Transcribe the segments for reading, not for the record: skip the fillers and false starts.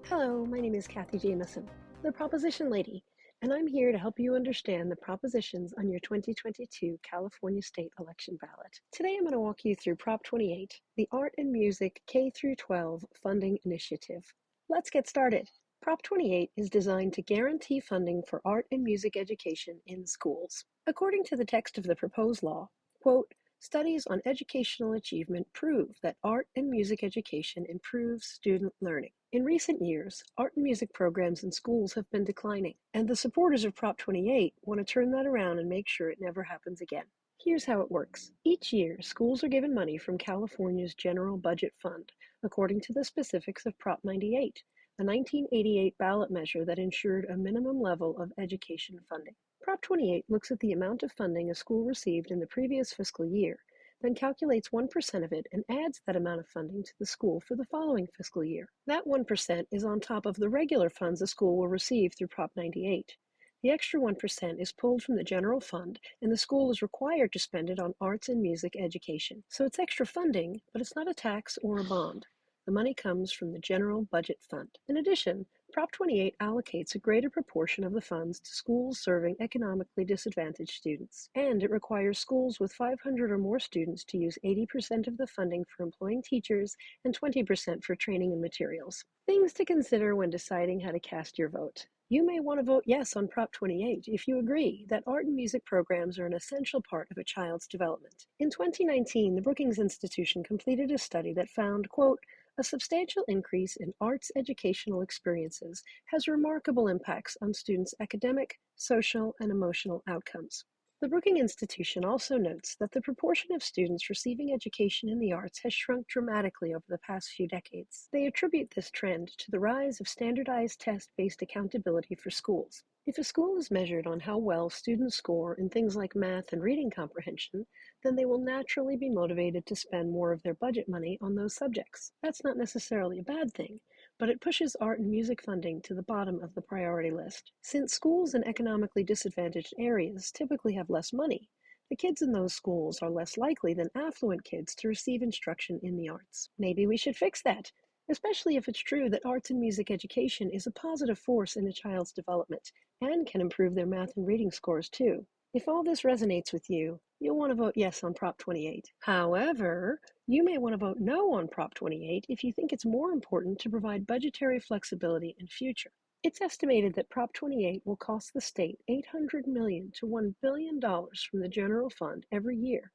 Hello, my name is Kathy Jameson, the Proposition Lady, and I'm here to help you understand the propositions on your 2022 California state election ballot. Today I'm going to walk you through Prop 28, the Art and Music K-12 Funding Initiative. Let's get started. Prop 28 is designed to guarantee funding for art and music education in schools. According to the text of the proposed law, quote, studies on educational achievement prove that art and music education improves student learning. In recent years, art and music programs in schools have been declining, and the supporters of Prop 28 want to turn that around and make sure it never happens again. Here's how it works. Each year, schools are given money from California's General Budget Fund, according to the specifics of Prop 98, a 1988 ballot measure that ensured a minimum level of education funding. Prop 28 looks at the amount of funding a school received in the previous fiscal year, then calculates 1% of it and adds that amount of funding to the school for the following fiscal year. That 1% is on top of the regular funds a school will receive through Prop 98. The extra 1% is pulled from the general fund, and the school is required to spend it on arts and music education. So it's extra funding, but it's not a tax or a bond. The money comes from the general budget fund. In addition, Prop 28 allocates a greater proportion of the funds to schools serving economically disadvantaged students, and it requires schools with 500 or more students to use 80% of the funding for employing teachers and 20% for training and materials. Things to consider when deciding how to cast your vote. You may want to vote yes on Prop 28 if you agree that art and music programs are an essential part of a child's development. In 2019, the Brookings Institution completed a study that found, quote, a substantial increase in arts educational experiences has remarkable impacts on students' academic, social, and emotional outcomes. The Brookings Institution also notes that the proportion of students receiving education in the arts has shrunk dramatically over the past few decades. They attribute this trend to the rise of standardized test-based accountability for schools. If a school is measured on how well students score in things like math and reading comprehension, then they will naturally be motivated to spend more of their budget money on those subjects. That's not necessarily a bad thing, but it pushes art and music funding to the bottom of the priority list. Since schools in economically disadvantaged areas typically have less money, the kids in those schools are less likely than affluent kids to receive instruction in the arts. Maybe we should fix that, especially if it's true that arts and music education is a positive force in a child's development and can improve their math and reading scores too. If all this resonates with you, you'll want to vote yes on Prop 28. However, you may want to vote no on Prop 28 if you think it's more important to provide budgetary flexibility in future. It's estimated that Prop 28 will cost the state $800 million to $1 billion from the general fund every year.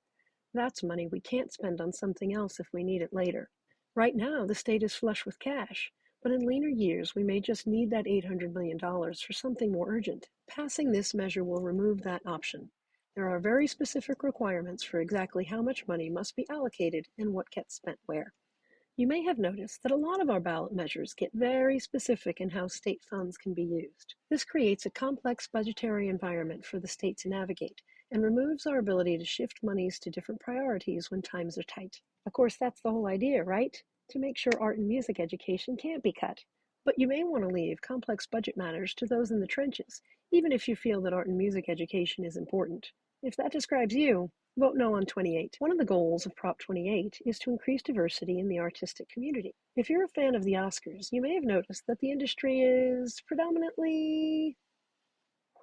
That's money we can't spend on something else if we need it later. Right now, the state is flush with cash, but in leaner years, we may just need that $800 million for something more urgent. Passing this measure will remove that option. There are very specific requirements for exactly how much money must be allocated and what gets spent where. You may have noticed that a lot of our ballot measures get very specific in how state funds can be used. This creates a complex budgetary environment for the state to navigate and removes our ability to shift monies to different priorities when times are tight. Of course, that's the whole idea, right? To make sure art and music education can't be cut. But you may want to leave complex budget matters to those in the trenches, even if you feel that art and music education is important. If that describes you, vote no on 28. One of the goals of Prop 28 is to increase diversity in the artistic community. If you're a fan of the Oscars, you may have noticed that the industry is predominantly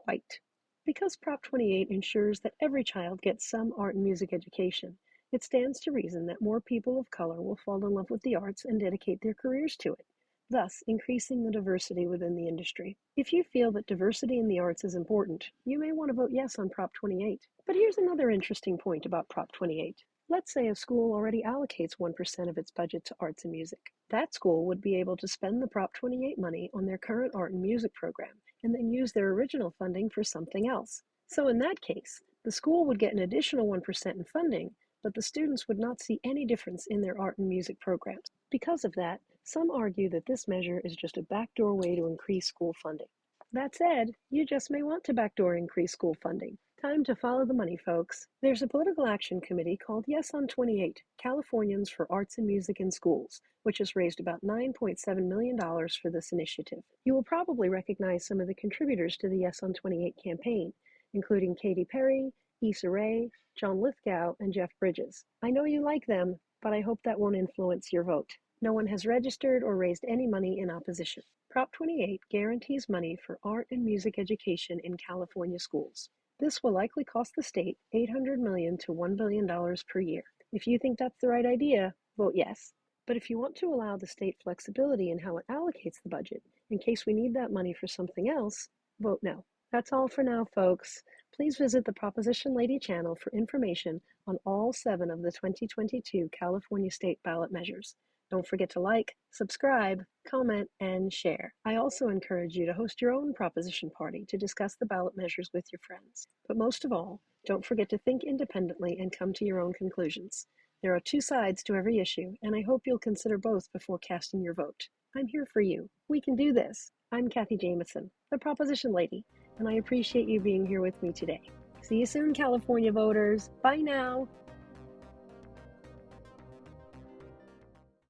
white. Because Prop 28 ensures that every child gets some art and music education, it stands to reason that more people of color will fall in love with the arts and dedicate their careers to it, thus increasing the diversity within the industry. If you feel that diversity in the arts is important, you may want to vote yes on Prop 28. But here's another interesting point about Prop 28. Let's say a school already allocates 1% of its budget to arts and music. That school would be able to spend the Prop 28 money on their current art and music program and then use their original funding for something else. So in that case, the school would get an additional 1% in funding, but the students would not see any difference in their art and music programs. Because of that, some argue that this measure is just a backdoor way to increase school funding. That said, you just may want to backdoor increase school funding. Time to follow the money, folks. There's a political action committee called Yes on 28, Californians for Arts and Music in Schools, which has raised about $9.7 million for this initiative. You will probably recognize some of the contributors to the Yes on 28 campaign, including Katy Perry, Issa Rae, John Lithgow, and Jeff Bridges. I know you like them, but I hope that won't influence your vote. No one has registered or raised any money in opposition. Prop 28 guarantees money for art and music education in California schools. This will likely cost the state $800 million to $1 billion per year. If you think that's the right idea, vote yes. But if you want to allow the state flexibility in how it allocates the budget, in case we need that money for something else, vote no. That's all for now, folks. Please visit the Proposition Lady channel for information on all 7 of the 2022 California state ballot measures. Don't forget to like, subscribe, comment, and share. I also encourage you to host your own proposition party to discuss the ballot measures with your friends. But most of all, don't forget to think independently and come to your own conclusions. There are 2 sides to every issue, and I hope you'll consider both before casting your vote. I'm here for you. We can do this. I'm Kathy Jameson, the Proposition Lady, and I appreciate you being here with me today. See you soon, California voters. Bye now.